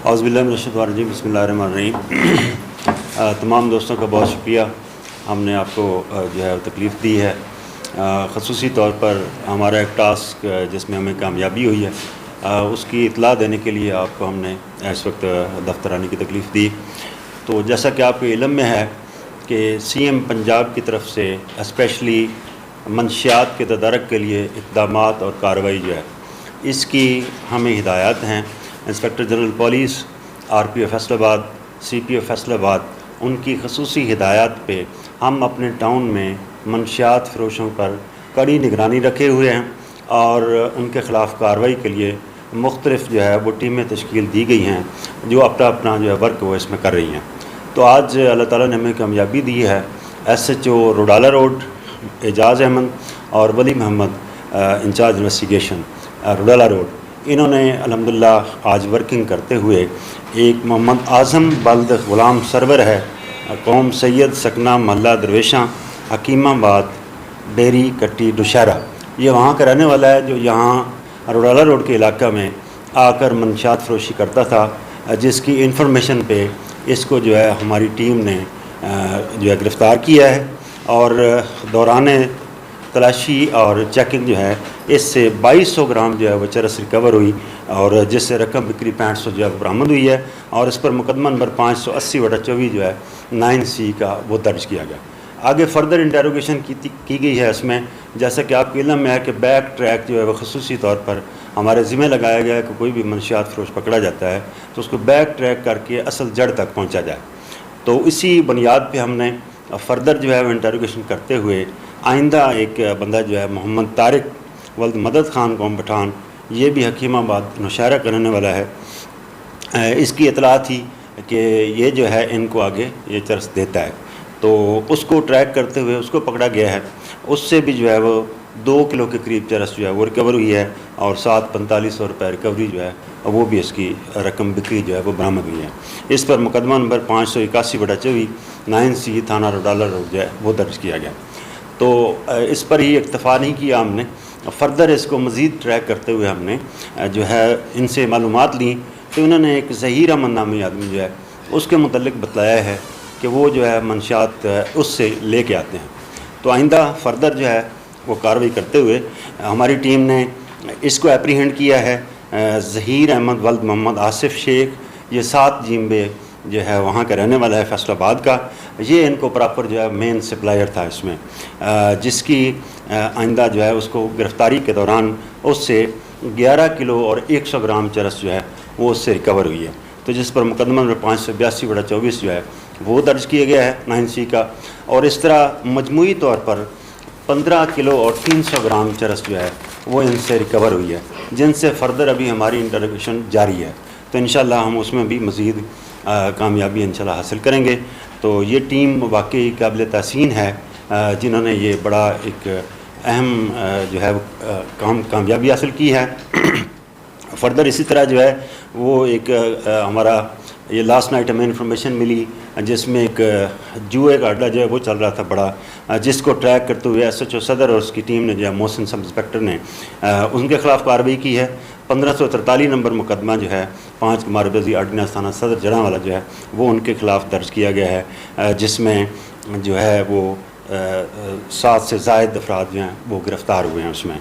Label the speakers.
Speaker 1: اعوذ باللہ من الشیطان الرجیم، بسم اللہ الرحمن الرحیم۔ تمام دوستوں کا بہت شکریہ، ہم نے آپ کو جو ہے تکلیف دی ہے۔ خصوصی طور پر ہمارا ایک ٹاسک جس میں ہمیں کامیابی ہوئی ہے اس کی اطلاع دینے کے لیے آپ کو ہم نے اس وقت دفتر آنے کی تکلیف دی۔ تو جیسا کہ آپ کے علم میں ہے کہ سی ایم پنجاب کی طرف سے اسپیشلی منشیات کے تدارک کے لیے اقدامات اور کارروائی جو ہے اس کی ہمیں ہدایات ہیں۔ Inspector general police, R P O Faisalabad, C پی او فیصل آباد، ان کی خصوصی ہدایات پہ ہم اپنے ٹاؤن میں منشیات فروشوں پر کڑی نگرانی رکھے ہوئے ہیں اور ان کے خلاف کارروائی کے لیے مختلف جو ہے وہ ٹیمیں تشکیل دی گئی ہیں جو اپنا جو ہے ورک وہ اس میں کر رہی ہیں۔ تو آج اللہ تعالیٰ نے ہمیں کامیابی دی ہے۔ ایس ایچ او روڈالہ روڈ اعجاز احمد اور ولی محمد انچارج انویسٹیگیشن روڈالہ روڈ، انہوں نے الحمدللہ آج ورکنگ کرتے ہوئے ایک محمد اعظم بالد غلام سرور ہے، قوم سید، سکنہ محلہ درویشاں، حکیم آباد، ڈیری کٹی نوشہرہ، یہ وہاں کا رہنے والا ہے جو یہاں روڈالہ روڈ کے علاقہ میں آ کر منشیات فروشی کرتا تھا، جس کی انفارمیشن پہ اس کو جو ہے ہماری ٹیم نے جو ہے گرفتار کیا ہے اور دوران تلاشی اور چیکنگ جو ہے اس سے 2200 گرام جو ہے وہ چرس ریکور ہوئی اور جس سے رقم بکری 6500 جو ہے برآمد ہوئی ہے اور اس پر مقدمہ نمبر 580/24 جو ہے 9C کا وہ درج کیا گیا۔ آگے فردر انٹیروگیشن کی گئی ہے اس میں، جیسا کہ آپ کے علم میں ہے کہ بیک ٹریک جو ہے وہ خصوصی طور پر ہمارے ذمہ لگایا گیا ہے کہ کوئی بھی منشیات فروش پکڑا جاتا ہے تو اس کو بیک ٹریک کر کے اصل جڑ تک پہنچا جائے۔ تو اسی بنیاد پہ ہم نے فردر جو ہے وہ انٹیروگیشن کرتے ہوئے آئندہ ایک بندہ جو ہے محمد طارق ولد مدد خان قوم پٹھان، یہ بھی حکیم آباد نوشہرہ کا رہنے والا ہے، اس کی اطلاع تھی کہ یہ جو ہے ان کو آگے یہ چرس دیتا ہے، تو اس کو ٹریک کرتے ہوئے اس کو پکڑا گیا ہے۔ اس سے بھی جو ہے وہ 2 کلو کے قریب چرس جو ہے وہ ریکور ہوئی ہے اور 4500 روپے ریکوری جو ہے وہ بھی اس کی رقم بکری جو ہے وہ برآمد ہوئی ہے۔ اس پر مقدمہ نمبر 581/24 9C تھانہ روڈالہ روڈ جو ہے وہ درج کیا گیا۔ تو اس پر ہی اکتفا نہیں کیا ہم نے، فردر اس کو مزید ٹریک کرتے ہوئے ہم نے جو ہے ان سے معلومات لیں کہ انہوں نے ایک ظہیر احمد نامی آدمی جو ہے اس کے متعلق بتلایا ہے کہ وہ جو ہے منشیات اس سے لے کے آتے ہیں۔ تو آئندہ فردر جو ہے وہ کارروائی کرتے ہوئے ہماری ٹیم نے اس کو اپریہینڈ کیا ہے۔ ظہیر احمد ولد محمد آصف شیخ، یہ 7 جیمبے جو ہے وہاں کا رہنے والا ہے فیصل آباد کا، یہ ان کو پراپر جو ہے مین سپلائر تھا اس میں، جس کی آئندہ جو ہے اس کو گرفتاری کے دوران اس سے 11 کلو اور 100 گرام چرس جو ہے وہ اس سے ریکور ہوئی ہے، تو جس پر مقدمہ نمبر 582/24 جو ہے وہ درج کیا گیا ہے 9C کا، اور اس طرح مجموعی طور پر 15 کلو اور 300 گرام چرس جو ہے وہ ان سے ریکور ہوئی ہے، جن سے فردر ابھی ہماری انٹروگیشن جاری ہے۔ تو انشاءاللہ ہم اس میں بھی مزید کامیابی انشاءاللہ حاصل کریں گے۔ تو یہ ٹیم واقعی قابل تحسین ہے جنہوں نے یہ بڑا ایک اہم جو ہے کامیابی حاصل کی ہے۔ فردر اسی طرح جو ہے وہ ایک ہمارا یہ لاسٹ نائٹ ہمیں انفارمیشن ملی جس میں ایک جوئے کا اڈہ جو ہے وہ چل رہا تھا بڑا، جس کو ٹریک کرتے ہوئے ایس ایچ او صدر اور اس کی ٹیم نے جو ہے محسن سب انسپکٹر نے ان کے خلاف کارروائی کی ہے۔ 1543 نمبر مقدمہ جو ہے 5 قماربازی آرڈیننس تھانہ صدر جڑاں والا جو ہے وہ ان کے خلاف درج کیا گیا ہے، جس میں جو ہے وہ 7 سے زائد افراد جو ہیں وہ گرفتار ہوئے ہیں اس میں۔